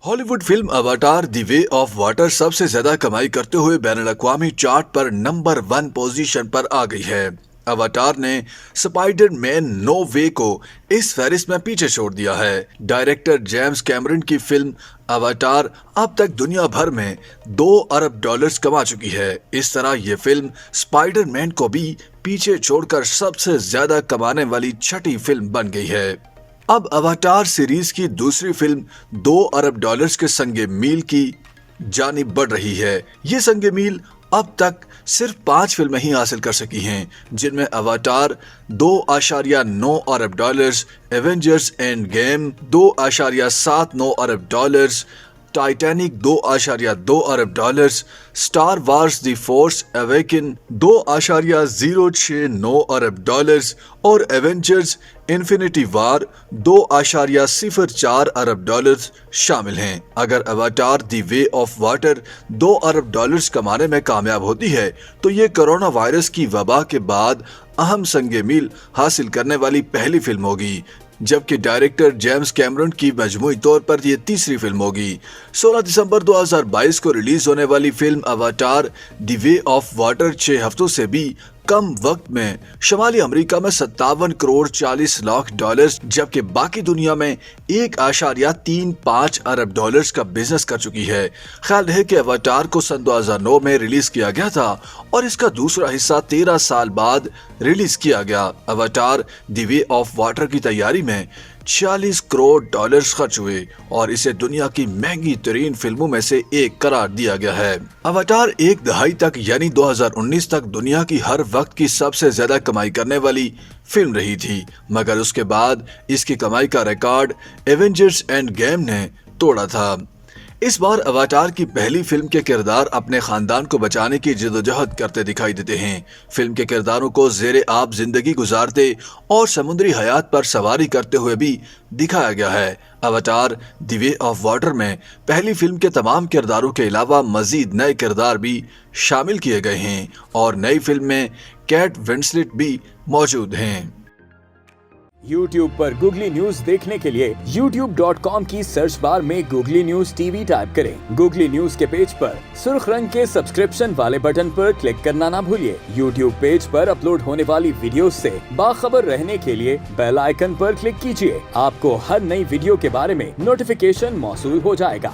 Hollywood film avatar the way of water सबसे ज्यादा कमाई करते हुए बैनुल-अक़वामी चार्ट पर नंबर 1 पोजीशन पर आ गई है। अवाटार ने स्पाइडरमैन नो वे को इस फहरिस्त में पीछे छोड़ दिया है। डायरेक्टर जेम्स कैमरन की फिल्म अवाटार अब तक दुनिया भर में $2 अरब कमा चुकी है। इस तरह ये फिल्म स्पाइडरमैन को भी पीछे छोड़कर सबसे ज्यादा कमाने वाली छठी फिल्म बन गई है। अब अवाटार सीरीज की दूसरी फिल्म $2 अरब के संगे मील की जानिब बढ़ रही है। ये संगे मील अब तक सिर्फ 5 फिल्में ही हासिल कर सकी हैं, जिनमें avatar $2.9 Arab, Avengers end game $2.79 Arab, Titanic $2.2 Arab, star wars the force awaken $2.069 अरब और एवेंजर्स इन्फिनिटी वार $2.04 अरब शामिल हैं। अगर avatar the way of water $2 अरब कमाने में कामयाब होती है तो ये कोरोना वायरस की वबा के बाद अहम संगे मील हासिल करने वाली पहली फिल्म होगी, जबकि डायरेक्टर जेम्स कैमरन की मजमूई तौर पर यह तीसरी फिल्म होगी। 16 दिसंबर 2022 को रिलीज होने वाली film avatar the way of water 6 हफ्तों से भी कम वक्त में शुमाली अमेरिका में 57 करोड़ 40 लाख डॉलर्स, जबकि बाकी दुनिया में $1.35 अरब का बिजनेस कर चुकी है। ख्याल है कि अवाटार को सन 2009 में रिलीज किया गया था और इसका दूसरा हिस्सा 13 साल बाद रिलीज किया गया। Avatar the way of water की तैयारी में $46 करोड़ खर्च हुए और इसे दुनिया की महंगी तरीन फिल्मों में से एक करार दिया गया है। अवाटार एक दहाई तक यानी 2019 तक दुनिया की हर वक्त की सबसे ज्यादा कमाई करने वाली फिल्म रही थी, मगर उसके बाद इसकी कमाई का रिकॉर्ड एवेंजर्स एंड गेम ने तोड़ा था। इस बार अवाटार की पहली फिल्म के किरदार अपने खानदान को बचाने की जद्दोजहद करते दिखाई देते हैं। फिल्म के किरदारों को ज़ेरे आब जिंदगी गुजारते और समुद्री हयात पर सवारी करते हुए भी दिखाया गया है। Avatar the way of water में पहली फिल्म के तमाम किरदारों के अलावा मजीद नए किरदार भी शामिल किए गए हैं और नई फिल्म में केट विंसलेट भी मौजूद हैं। YouTube पर गूगली न्यूज देखने के लिए youtube.com की सर्च बार में गूगली न्यूज टीवी टाइप करें। गूगली न्यूज के पेज पर सुर्ख रंग के सब्सक्रिप्शन वाले बटन पर क्लिक करना ना भूलिए। YouTube पेज पर अपलोड होने वाली वीडियोस से बाखबर रहने के लिए बेल आइकन पर क्लिक कीजिए। आपको हर नई वीडियो के बारे में नोटिफिकेशन मौसूल हो जाएगा।